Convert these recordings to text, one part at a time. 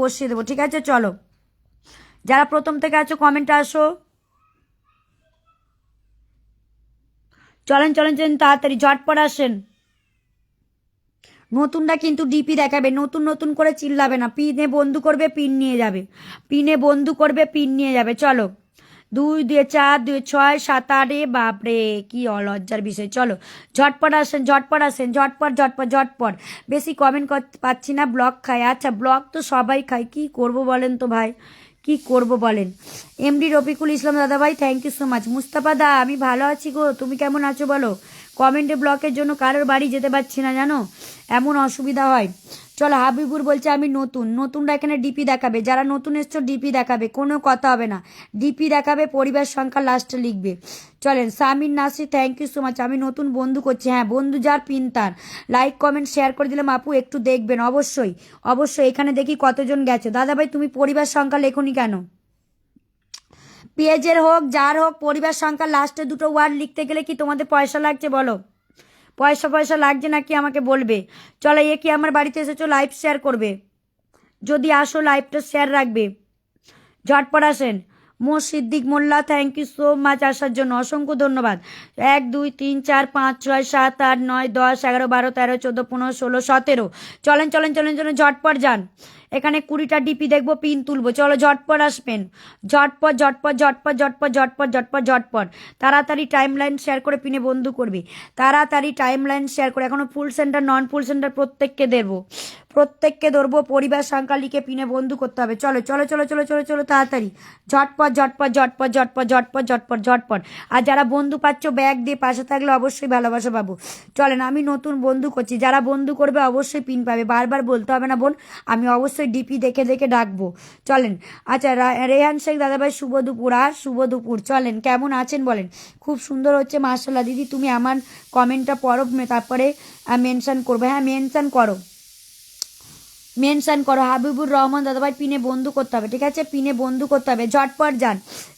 বসিয়ে দেবো, ঠিক আছে? চলো, যারা প্রথম থেকে আছো কমেন্টে আসো। চলেন চলেন চলেন, তাড়াতাড়ি ঝটপট আসেন। নতুনটা কিন্তু ডিপি দেখাবে, নতুন নতুন করে চিল্লাবে না। পিনে বন্ধু করবে, পিন নিয়ে যাবে, পিনে বন্ধু করবে, পিন নিয়ে যাবে। চলো, 2 2 4 2 6 7 8, বাপরে কি অলজ্জার বিষয়। চলো ঝটপট আসেন, ঝটপট আসেন, ঝটপট ঝটপট ঝটপট। বেশি কমেন্ট পাচ্ছি না, ব্লক খায়। আচ্ছা, ব্লক তো সবাই খায়, কি করব বলেন তো ভাই, কি করব বলেন। এমডি রফিকুল ইসলাম দাদা ভাই, thank you so much. Mustafa দা, আমি ভালো আছি গো, তুমি কেমন আছো বলো? কমেন্টে ব্লকের জন্য কারোর বাড়ি যেতে পারছি না, জানো, এমন অসুবিধা হয়। চলো, হাবিবুর বলছে আমি নতুন, নতুনরা এখানে ডিপি দেখাবে, যারা নতুন এসছো ডিপি দেখাবে, কোনো কথা হবে না, ডিপি দেখাবে, পরিবার সংখ্যা লাস্টে লিখবে। চলেন, Samir Nasir, thank you so much. আমি নতুন বন্ধু করছি, হ্যাঁ বন্ধু যার পিন তার লাইক কমেন্ট শেয়ার করে দিলাম। আপু একটু দেখবেন, অবশ্যই অবশ্যই। এখানে দেখি কতজন গেছে। দাদা ভাই তুমি পরিবার সংখ্যা লেখনি কেন? পেজের হোক যার হোক, পরিবার সংখ্যা লাস্টে দুটো ওয়ার্ড লিখতে গেলে কি তোমাদের পয়সা লাগছে বলো? পয়সা পয়সা লাগছে নাকি আমাকে বলবে। চলো, এ কি আমার বাড়িতে এসেছো, লাইভ শেয়ার করবে, যদি আসো লাইভটা শেয়ার রাখবে। ঝটপট আসেন। সিদ্দিক মোল্লা, থ্যাংক ইউ সো মাচ আসার জন্য, অসংখ্য ধন্যবাদ। 1 2 3 4 5 6 7 8 9 10 11 12 13 14 15 16 17। চলেন চলেন চলেন চলেন, ঝটপট যান। এখানে 20টা ডিপি দেখবো, পিন তুলবো। চলো ঝটপট আসবেন, ঝটপট ঝটপট ঝটপট ঝটপট ঝটপট ঝটপট ঝটপট। তাড়াতাড়ি টাইম লাইন শেয়ার করে পিনে বন্ধু করবি, তাড়াতাড়ি টাইম লাইন শেয়ার করে। এখনো ফুল সেন্টার নন ফুল সেন্টার প্রত্যেককে দেবো, প্রত্যেককে ধরবো। পরিবার সংখ্যা লিখে পিনে বন্ধু করতে হবে। চলো চলো চলো চলো চলো চলো, তাড়াতাড়ি ঝটপট ঝটপট ঝটপট ঝটপট ঝটপট ঝটপট ঝটপট। আর যারা বন্ধু পাচ্ছ ব্যাগ দিয়ে পাশে থাকলে অবশ্যই ভালোবাসা পাবো। চলেন, আমি নতুন বন্ধু করছি, যারা বন্ধু করবে অবশ্যই পিন পাবে, বারবার বলতে হবে না বোন, আমি অবশ্যই ডিপি দেখে দেখে ডাকবো। চলেন। আচ্ছা, রেহান শেখ দাদাভাই, শুভ দুপুর। আর শুভ দুপুর। চলেন, কেমন আছেন বলেন? খুব সুন্দর হচ্ছে মাশাআল্লাহ। দিদি তুমি আমার কমেন্টটা পড়ো, তারপরে মেনশন করবে। হ্যাঁ মেনশন করো, মেনশন করো। হাবিবুর রহমান দাদাভাই, পিনে বন্ধু করতে হবে, ঠিক আছে? পিনে বন্ধু করতে হবে। ঝটপট যান,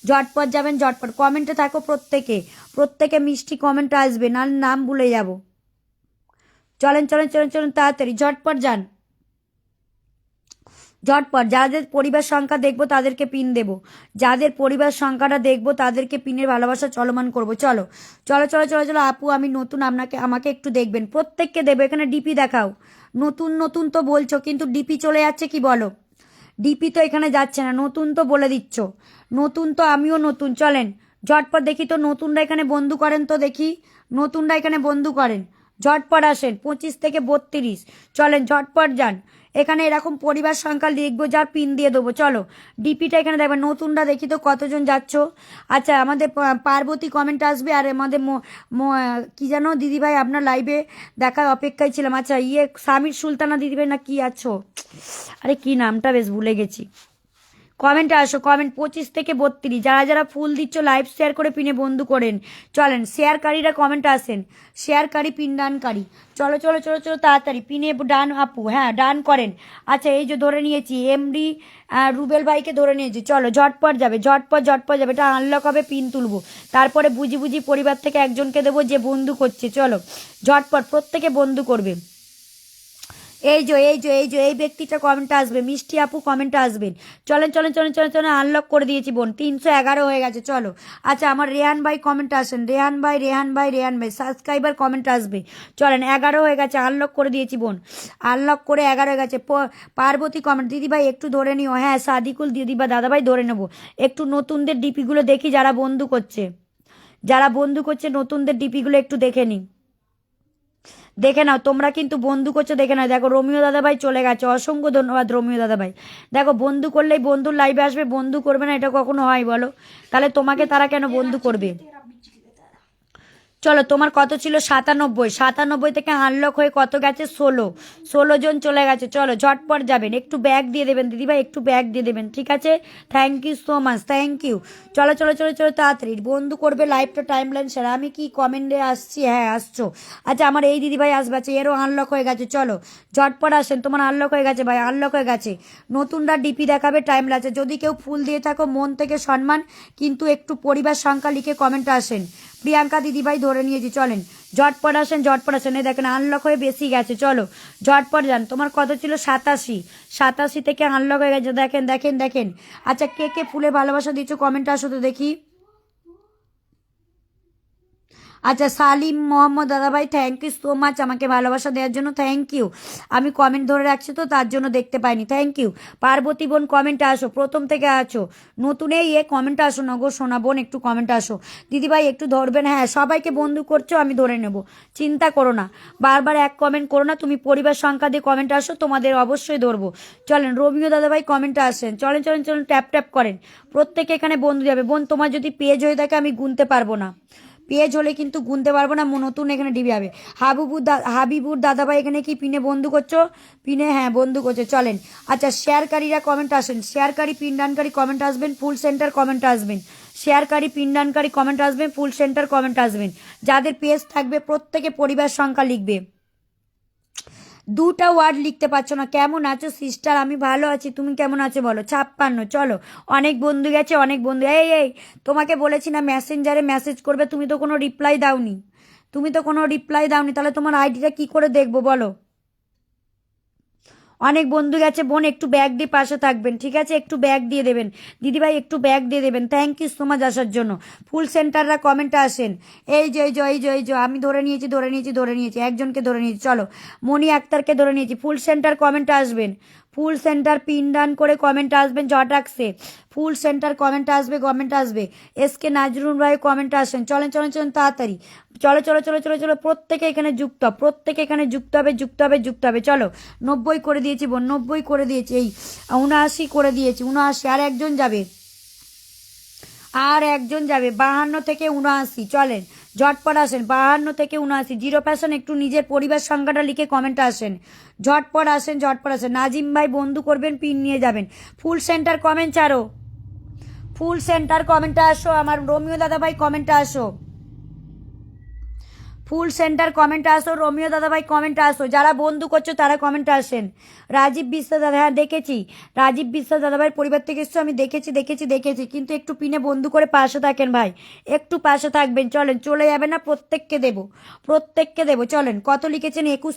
ঝটপট যাবেন, ঝটপট কমেন্টে থাকো প্রত্যেকে, প্রত্যেকে মিষ্টি কমেন্ট আসবে, না নাম ভুলে যাব। চলেন চলেন চলেন চলেন, তাড়াতাড়ি ঝটপট যান, ঝটপট। যাদের পরিবার সংখ্যা দেখবো তাদেরকে পিন দেবো, যাদের পরিবার সংখ্যাটা দেখবো তাদেরকে পিনের ভালোবাসা চলমান করবো। চলো চলো চলো চলো চলো। আপু আমি নতুন, আমাকে একটু দেখবেন, প্রত্যেককে দেবো। এখানে ডিপি দেখাও। নতুন নতুন তো বলছো, কিন্তু ডিপি চলে যাচ্ছে কি বলো? ডিপি তো এখানে যাচ্ছে না, নতুন তো বলে দিচ্ছ, নতুন তো আমিও নতুন। চলেন ঝটপট দেখি তো নতুনরা এখানে বন্ধু করেন, তো দেখি নতুনরা এখানে বন্ধু করেন। ঝটপট আসেন, 25 থেকে 32। চলেন ঝটপট যান। এখানে এরকম পরিবার সংখ্যা লিখবো, যার পিন দিয়ে দেবো। চলো, ডিপিটা এখানে দেখবেন, নতুনরা দেখি তো কতজন যাচ্ছ। আচ্ছা, আমাদের পার্বতী কমেন্ট আসবে, আর আমাদের কি জানো দিদিভাই, আপনার লাইভে দেখার অপেক্ষায় ছিলাম। আচ্ছা, সামির সুলতানা দিদিভাই না কি আছো, আরে কি নামটা বেশ ভুলে গেছি। কমেন্টে আসো, কমেন্ট 25 থেকে 32। যারা যারা ফুল দিচ্ছ লাইভ শেয়ার করে পিনে বন্ধু করেন। চলেন, শেয়ারকারীরা কমেন্টে আসেন, শেয়ারকারী পিন ডানকারী। চলো চলো চলো চলো, তাড়াতাড়ি পিনে ডান আপু, হ্যাঁ ডান করেন। আচ্ছা, এই যে ধরে নিয়েছি এমডি রুবেল ভাইকে ধরে নিয়েছি। চলো ঝটপট যাবে, ঝটপট ঝটপট যাবে। এটা আনলক হবে, পিন তুলবো, তারপরে বুঝি বুঝি পরিবার থেকে একজনকে দেবো যে বন্ধু করছে। চলো ঝটপট প্রত্যেকে বন্ধু করবে। এই যে এই যে এই যে এই ব্যক্তিটা কমেন্টে আসবে, মিষ্টি আপু কমেন্টে আসবেন। চলেন চলেন চলেন চলেন চলেন, আনলক করে দিয়েছি বোন, 311 হয়ে গেছে। চলো। আচ্ছা, আমার রেহান ভাই কমেন্টে আসেন, রেহান ভাই রেহান ভাই রেহান ভাই সাবস্ক্রাইবার কমেন্টে আসবে। চলেন, 11 হয়ে গেছে, আনলক করে দিয়েছি বোন, আনলক করে 11 হয়ে গেছে। পার্বতী কমেন্ট, দিদি ভাই একটু ধরে নিও। হ্যাঁ সাদিকুল দিদি বা দাদা ভাই ধরে নেবো। একটু নতুনদের ডিপিগুলো দেখি, যারা বন্ধু করছে, যারা বন্ধু করছে নতুনদের ডিপিগুলো একটু দেখে নিই, দেখে নাও। তোমরা কিন্তু বন্ধু করছো, দেখে নাও। দেখো রোমিও দাদাভাই চলে গেছে, অসংখ্য ধন্যবাদ রোমিও দাদাভাই। দেখো, বন্ধু করলেই বন্ধুর লাইভে আসবে, বন্ধু করবে না, এটা কখনো হয় বলো? তাহলে তোমাকে তারা কেন বন্ধু করবে? চলো, তোমার কত ছিল? 97। 97 থেকে আনলক হয়ে কত গেছে? 16। 16 জন চলে গেছে। চলো ঝটপট যাবেন, একটু ব্যাগ দিয়ে দেবেন দিদিভাই, একটু ব্যাগ দিয়ে দেবেন, ঠিক আছে? Thank you so much, thank you. চলো চলো চলো চলো, তাড়াতাড়ি বন্ধু করবে, লাইভটা টাইম লাইন সেরা। আমি কি কমেন্টে আসছি? হ্যাঁ আসছো। আচ্ছা, আমার এই দিদিভাই আসবে, আছে এরও আনলক হয়ে গেছে। চলো ঝটপট আসেন, তোমার আনলক হয়ে গেছে ভাই, আনলক হয়ে গেছে। নতুনরা ডিপি দেখাবে, টাইম লাগছে। যদি কেউ ফুল দিয়ে থাকো মন থেকে সম্মান, কিন্তু একটু পরিবার সংখ্যা লিখে কমেন্টে আসেন। প্রিয়াঙ্কা দিদিভাই ধরে নিয়েছি, চলেন ঝটপট আসেন। এই দেখেন আনলক হয়ে বেশি গেছে, চলো ঝটপট যান। তোমার কত ছিল? 87 থেকে আনলক হয়ে গেছে, দেখেন। আচ্ছা, কে কে ফুলে ভালোবাসা দিচ্ছ কমেন্টে আসো তো দেখি। আচ্ছা, সালিম মোহাম্মদ দাদাভাই, থ্যাংক ইউ সো মাচ আমাকে ভালোবাসা দেওয়ার জন্য, থ্যাংক ইউ। আমি কমেন্ট ধরে রাখছি তো তার জন্য দেখতে পাইনি, থ্যাংক ইউ। পার্বতী বোন কমেন্টে আসো, প্রথম থেকে আছো, নতুন এই কমেন্টে আসো না গো সোনা বোন, একটু কমেন্টে আসো। দিদিভাই একটু ধরবেন? হ্যাঁ, সবাইকে বন্ধু করছো, আমি ধরে নেব, চিন্তা করো না, বারবার এক কমেন্ট করো না, তুমি পরিবার সংখ্যা দিয়ে কমেন্টে আসো, তোমাদের অবশ্যই ধরবো। চলেন রোমিও দাদাভাই কমেন্টে আসেন, চলেন ট্যাপ করেন, প্রত্যেকে এখানে বন্ধু যাবে। বোন তোমার যদি পেজ হয়ে থাকে আমি গুনতে পারবো না, পেজ হলে কিন্তু গুনতে পারবো না, নতুন এখানে ডিবি হবে। হাবিবুর দাদাভাই এখানে কি পিনে বন্ধু করছো? পিনে হ্যাঁ বন্ধু করছো, চলেন। আচ্ছা, শেয়ারকারীরা কমেন্ট আসেন, শেয়ারকারী পিনডানকারী কমেন্ট আসবেন, ফুল সেন্টার কমেন্ট আসবেন, শেয়ারকারী পিনডানকারী কমেন্ট আসবেন, ফুল সেন্টার কমেন্ট আসবেন। যাদের পেজ থাকবে প্রত্যেকে পরিবার সংখ্যা লিখবে। দুটা ওয়ার্ড লিখতে পারছো না। কেমন আছো সিস্টার? আমি ভালো আছি, তুমি কেমন আছো বলো। 56, চলো অনেক বন্ধু গেছে, অনেক বন্ধু। এই তোমাকে বলেছি না মেসেঞ্জারে মেসেজ করবে, তুমি তো কোনো রিপ্লাই দাওনি, তাহলে তোমার আইডিটা কি করে দেখবো বলো? অনেক বন্ধু গেছে বোন, একটু ব্যাগ দিয়ে পাশে থাকবেন, ঠিক আছে? একটু ব্যাগ দিয়ে দেবেন দিদিভাই, একটু ব্যাগ দিয়ে দেবেন, থ্যাংক ইউ সো মাচ আসার জন্য। ফুল সেন্টাররা কমেন্টে আসেন। এই যে আমি ধরে নিয়েছি, একজনকে ধরে নিয়েছি, চলো মনি আক্তারকে ধরে নিয়েছি। ফুল সেন্টার কমেন্টে আসবেন, ফুল সেন্টার পিন ডান করে কমেন্ট আসবেন, জটাক্সে ফুল সেন্টার কমেন্ট আসবে। এসকে নাজরুল ভাই কমেন্ট আসেন, চলেন তাড়াতাড়ি, চলো প্রত্যেকে এখানে যুক্ত হবে, চলো 90 করে দিয়েছি বোন, 90 করে দিয়েছি, এই 79 করে দিয়েছি, 79, আর একজন যাবে 52 থেকে 79, চলেন ঝটপট আসেন, 52 থেকে 79, 0% একটু নিজের পরিবার সংখ্যাটা লিখে কমেন্টে আসেন, ঝটপট আসেন। নাজিম ভাই বন্ধু করবেন, পিন নিয়ে যাবেন। ফুল সেন্টার কমেন্ট ছাড়ো, ফুল সেন্টার কমেন্টে আসো, আমার রোমিও দাদা ভাই কমেন্টে আসো, ফুল সেন্টার কমেন্টে আসো, রোমিও দাদাভাই কমেন্টে আসো, যারা বন্ধু করছো তারা কমেন্টে আসেন। রাজীব বিশ্বাস দাদা, হ্যাঁ দেখেছি, রাজীব বিশ্বাস দাদাভাই পরিবার থেকে এসছো, আমি দেখেছি, কিন্তু একটু পিনে বন্ধু করে পাশে থাকেন ভাই, একটু পাশে থাকবেন। চলেন, চলে যাবে না, প্রত্যেককে দেবো, চলেন। কত লিখেছেন? 21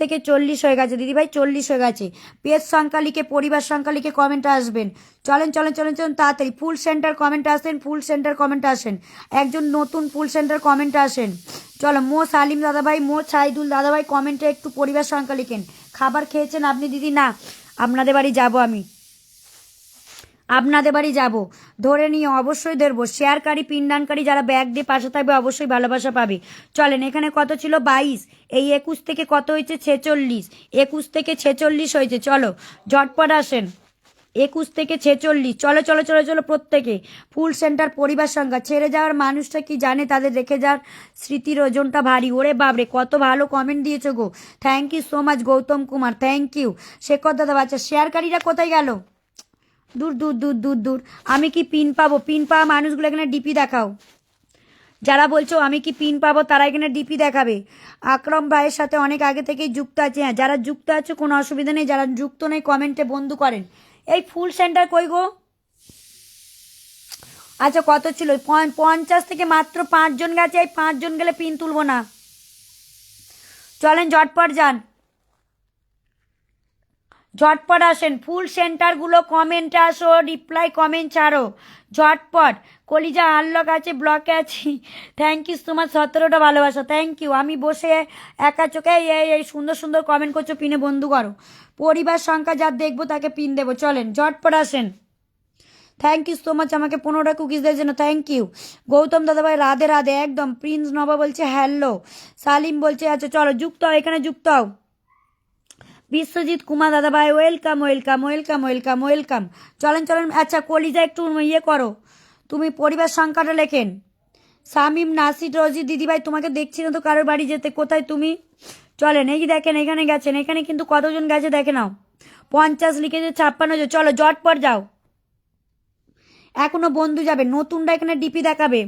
থেকে 40 হয়ে গেছে দিদিভাই, 40 হয়ে গেছে। পেজ সংখ্যা লিখে পরিবার সংখ্যা লিখে কমেন্টে আসবেন, চলেন তাড়াতাড়ি। ফুল সেন্টার কমেন্টে আসেন, একজন নতুন ফুল সেন্টার কমেন্টে আসেন। চলো মো সালিম দাদাভাই, মো সাইদুল দাদাভাই কমেন্টে একটু পরিবার সংখ্যা লিখেন। খাবার খেয়েছেন আপনি দিদি? না, আপনাদের বাড়ি যাব, ধরে নিয়ে অবশ্যই ধরবো। শেয়ারকারী পিনডানকারী যারা ব্যাগ দিয়ে পাশে থাকবে অবশ্যই ভালোবাসা পাবে। চলেন, এখানে কত ছিল? 22, এই 21 থেকে কত হয়েছে? 46, 21 থেকে 46 হয়েছে, চলো ঝটপট আসেন। 21 থেকে 46, চলো প্রত্যেকে। ফুল সেন্টার পরিবার সংখ্যা, ছেড়ে যাওয়ার মানুষটা কি জানে তাদের রেখে যাওয়ার স্মৃতির ওজনটা ভারী। ওরে বাবরে, কত ভালো কমেন্ট দিয়েছো গো, thank you so much Gautam Kumar, thank you. Shekhar দাদা বাচ্চা, শেয়ারকারীরা কোথায় গেল? দূর, আমি কি পিন পাবো? পিন পাওয়া মানুষগুলো এখানে ডিপি দেখাও, যারা বলছো আমি কি পিন পাবো তারা এখানে ডিপি দেখাবে। আকরম ভাইয়ের সাথে অনেক আগে থেকেই যুক্ত আছে, হ্যাঁ যারা যুক্ত আছো কোনো অসুবিধা নেই, যারা যুক্ত নেই কমেন্টে বন্ধু করেন। এই ফুল সেন্টার কই গো? আচ্ছা, কত ছিল? 50 থেকে মাত্র 5 জন গেছে, এই 5 জন গেলে পিন তুলবো না, চলেন ঝটপট আসেন। ফুল সেন্টারগুলো কমেন্টে আসো, রিপ্লাই কমেন্ট ছাড়ো, ঝটপট। কলিজা আনলক আছে, ব্লকে আছি, থ্যাংক ইউ তোমার 17টা ভালোবাসা, থ্যাংক ইউ। আমি বসে একা চোখে এই সুন্দর কমেন্ট করছো, পিনে বন্ধু করো। পরিবার সংখ্যা যার দেখবো তাকে পিন দেবো, চলেন ঝটপট আসেন। থ্যাংক ইউ সো মাচ আমাকে 15টা কুকিজ দেওয়ার জন্য, থ্যাংক ইউ। গৌতম দাদাভাই রাধে একদম। প্রিন্স নবা বলছে হ্যালো, সালিম বলছে আচ্ছা চলো যুক্ত হও, এখানে যুক্ত হও। বিশ্বজিৎ কুমার দাদাভাই ওয়েলকাম। চলেন। আচ্ছা কলিজা একটু করো, তুমি পরিবার সংখ্যাটা লেখেন। শামিম নাসির রোজি দিদিভাই, তোমাকে দেখছি না তো কারোর বাড়ি যেতে, কোথায় তুমি? চলেন, এই দেখেন এখানে গেছেন, এখানে কিন্তু কতজন গেছে দেখে নাও, 50 লিখেছে, 56 চলো ঝটপট যাও। এখনো বন্ধু যাবে, নতুনরা এখানে ডিপি দেখাবে,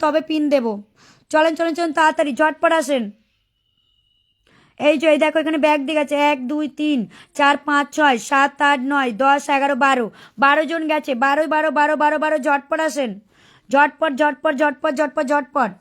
তবে পিন দেব। চলেন তাড়াতাড়ি ঝটপট আসেন। এই যে এই দেখো এখানে ব্যাগ দিয়ে গেছে, 1 2 3 4 5 6 7 8 9 10 11 12 জন গেছে, 12 ঝটপট আসেন, ঝটপট ঝটপট ঝটপট ঝটপট ঝটপট।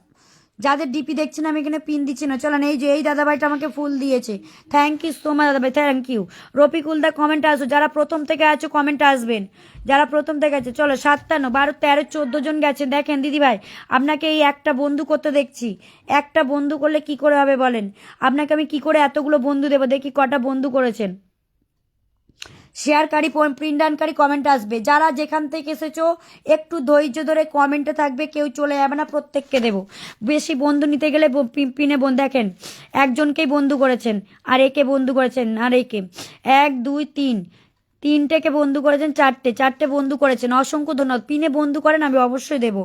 যাদের ডিপি দেখছেন আমি এখানে পিন দিচ্ছি না, চলেন এই যে এই দাদাভাইটা আমাকে ফুল দিয়েছে, থ্যাংক ইউ সো মাচ দাদাভাই, থ্যাংক ইউ। রফিকুল দা কমেন্ট আসো, যারা প্রথম থেকে আছো কমেন্ট আসবেন, যারা প্রথম থেকে আছে। চলো 57, 12, 13, 14 জন গেছেন। দেখেন দিদিভাই, আপনাকে এই একটা বন্ধু করতে দেখছি, একটা বন্ধু করলে কি করে হবে বলেন? আপনাকে আমি কি করে এতগুলো বন্ধু দেবো? দেখি কটা বন্ধু করেছেন। শেয়ারকারী প্রিন্টানকারী কমেন্ট আসবে, যারা যেখান থেকে এসেছো একটু ধৈর্য ধরে কমেন্টে থাকবে, কেউ চলে যাবে না, প্রত্যেককে দেবো। বেশি বন্ধু নিতে গেলে পিনে বোন দেখেন একজনকেই বন্ধু করেছেন, আর একে বন্ধু করেছেন, আর একে 1 2 3, তিনটেকে বন্ধু করেছেন, চারটে বন্ধু করেছেন, অসংখ্য ধন্যবাদ। পিনে বন্ধু করেন আমি অবশ্যই দেবো।